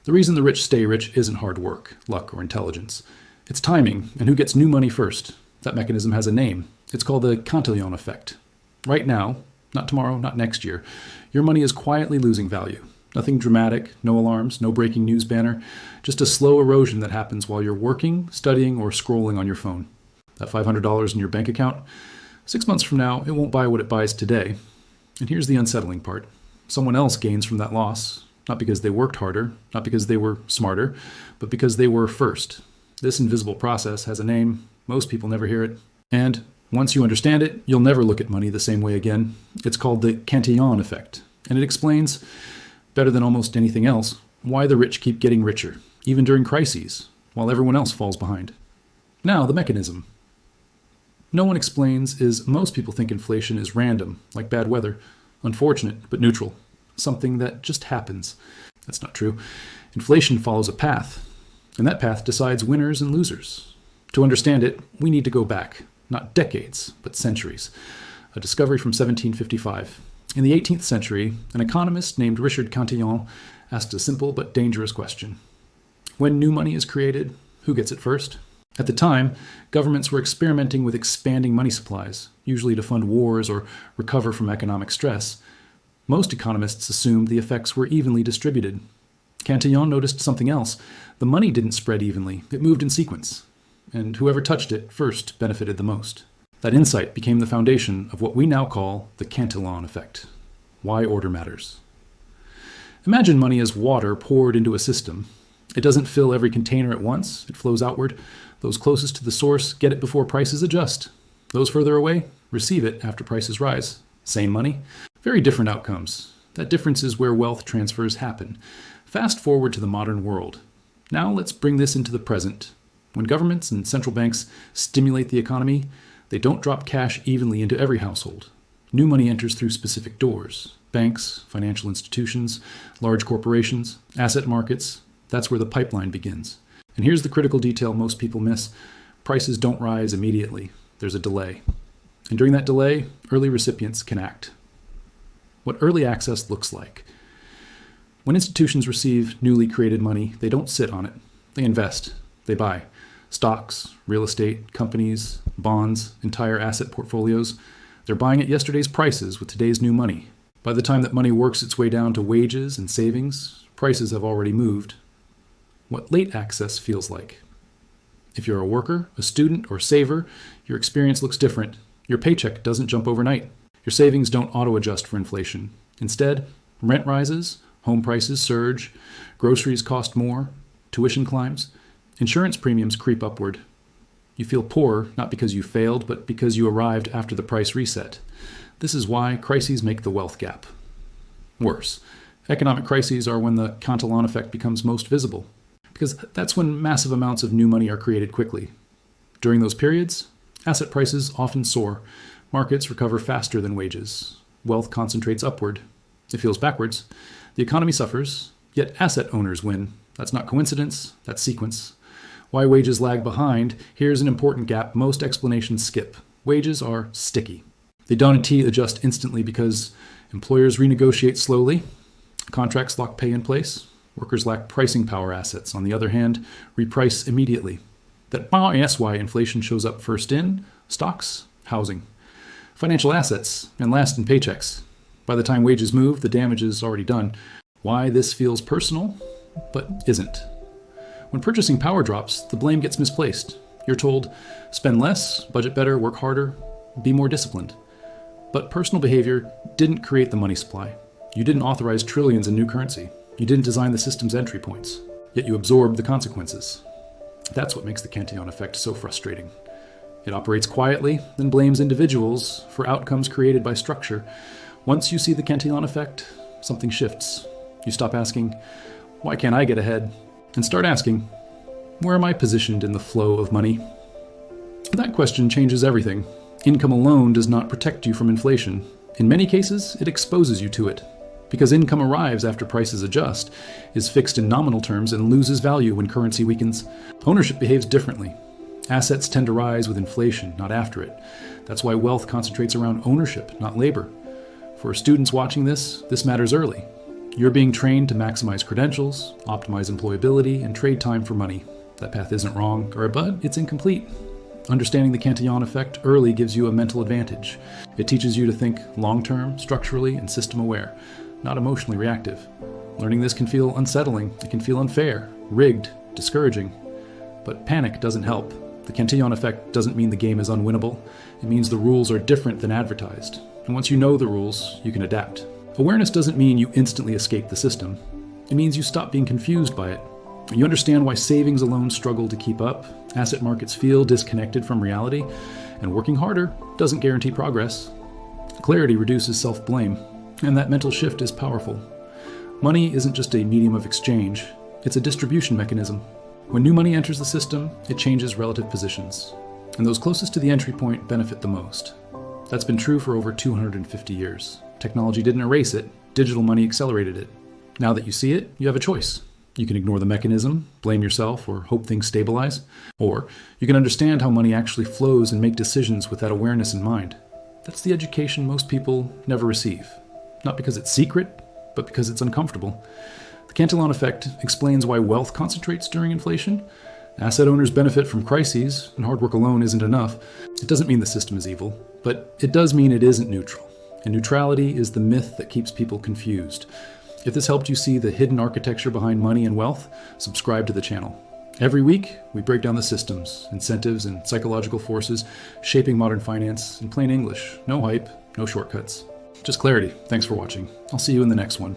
The reason the rich stay rich isn't hard work, luck, or intelligence. It's timing and who gets new money first. That mechanism has a name. It's called the Cantillon Effect. Right now, not tomorrow, not next year, your money is quietly losing value. Nothing dramatic, no alarms, no breaking news banner, just a slow erosion that happens while you're working, studying, or scrolling on your phone. That $500 in your bank account, 6 months from now, it won't buy what it buys today. And here's the unsettling part. Someone else gains from that loss, not because they worked harder, not because they were smarter, but because they were first. This invisible process has a name. Most people never hear it. And once you understand it, you'll never look at money the same way again. It's called the Cantillon Effect, and it explains, better than almost anything else, why the rich keep getting richer, even during crises, while everyone else falls behind. Now, the mechanism. No one explains is most people think inflation is random, like bad weather, unfortunate but neutral, something that just happens. That's not true. Inflation follows a path, and that path decides winners and losers. To understand it, we need to go back, not decades, but centuries. A discovery from 1755. In the 18th century, an economist named Richard Cantillon asked a simple but dangerous question. When new money is created, who gets it first? At the time, governments were experimenting with expanding money supplies, usually to fund wars or recover from economic stress. Most economists assumed the effects were evenly distributed. Cantillon noticed something else. The money didn't spread evenly, it moved in sequence. And whoever touched it first benefited the most. That insight became the foundation of what we now call the Cantillon Effect. Why order matters. Imagine money as water poured into a system. It doesn't fill every container at once, it flows outward. Those closest to the source get it before prices adjust. Those further away receive it after prices rise. Same money, very different outcomes. That difference is where wealth transfers happen. Fast forward to the modern world. Now let's bring this into the present. When governments and central banks stimulate the economy, they don't drop cash evenly into every household. New money enters through specific doors. Banks, financial institutions, large corporations, asset markets. That's where the pipeline begins. And here's the critical detail most people miss. Prices don't rise immediately. There's a delay. And during that delay, early recipients can act. What early access looks like. When institutions receive newly created money, they don't sit on it. They invest. They buy. Stocks, real estate, companies, bonds, entire asset portfolios. They're buying at yesterday's prices with today's new money. By the time that money works its way down to wages and savings, prices have already moved. What late access feels like. If you're a worker, a student, or saver, your experience looks different. Your paycheck doesn't jump overnight. Your savings don't auto-adjust for inflation. Instead, rent rises, home prices surge, groceries cost more, tuition climbs, insurance premiums creep upward. You feel poor not because you failed, but because you arrived after the price reset. This is why crises make the wealth gap. Worse, economic crises are when the Cantillon effect becomes most visible, because that's when massive amounts of new money are created quickly. During those periods, asset prices often soar. Markets recover faster than wages. Wealth concentrates upward. It feels backwards. The economy suffers, yet asset owners win. That's not coincidence, that's sequence. Why wages lag behind, here's an important gap most explanations skip. Wages are sticky. They don't adjust instantly because employers renegotiate slowly, contracts lock pay in place, workers lack pricing power assets, on the other hand, reprice immediately. That's why inflation shows up first in stocks, housing, financial assets, and last in paychecks. By the time wages move, the damage is already done. Why this feels personal, but isn't. When purchasing power drops, the blame gets misplaced. You're told, spend less, budget better, work harder, be more disciplined. But personal behavior didn't create the money supply. You didn't authorize trillions in new currency. You didn't design the system's entry points. Yet you absorbed the consequences. That's what makes the Cantillon effect so frustrating. It operates quietly, then blames individuals for outcomes created by structure. Once you see the Cantillon effect, something shifts. You stop asking, why can't I get ahead? And start asking, where am I positioned in the flow of money? That question changes everything. Income alone does not protect you from inflation. In many cases, it exposes you to it. Because income arrives after prices adjust, is fixed in nominal terms, and loses value when currency weakens. Ownership behaves differently. Assets tend to rise with inflation, not after it. That's why wealth concentrates around ownership, not labor. For students watching this matters early. You're being trained to maximize credentials, optimize employability, and trade time for money. That path isn't wrong, but it's incomplete. Understanding the Cantillon Effect early gives you a mental advantage. It teaches you to think long-term, structurally, and system-aware, not emotionally reactive. Learning this can feel unsettling, it can feel unfair, rigged, discouraging. But panic doesn't help. The Cantillon Effect doesn't mean the game is unwinnable. It means the rules are different than advertised. And once you know the rules, you can adapt. Awareness doesn't mean you instantly escape the system. It means you stop being confused by it. You understand why savings alone struggle to keep up, asset markets feel disconnected from reality, and working harder doesn't guarantee progress. Clarity reduces self-blame, and that mental shift is powerful. Money isn't just a medium of exchange, it's a distribution mechanism. When new money enters the system, it changes relative positions, and those closest to the entry point benefit the most. That's been true for over 250 years. Technology didn't erase it, digital money accelerated it. Now that you see it, you have a choice. You can ignore the mechanism, blame yourself, or hope things stabilize. Or you can understand how money actually flows and make decisions with that awareness in mind. That's the education most people never receive. Not because it's secret, but because it's uncomfortable. The Cantillon Effect explains why wealth concentrates during inflation. Asset owners benefit from crises, and hard work alone isn't enough. It doesn't mean the system is evil, but it does mean it isn't neutral. And neutrality is the myth that keeps people confused. If this helped you see the hidden architecture behind money and wealth, subscribe to the channel. Every week, we break down the systems, incentives, and psychological forces shaping modern finance in plain English. No hype, no shortcuts. Just clarity. Thanks for watching. I'll see you in the next one.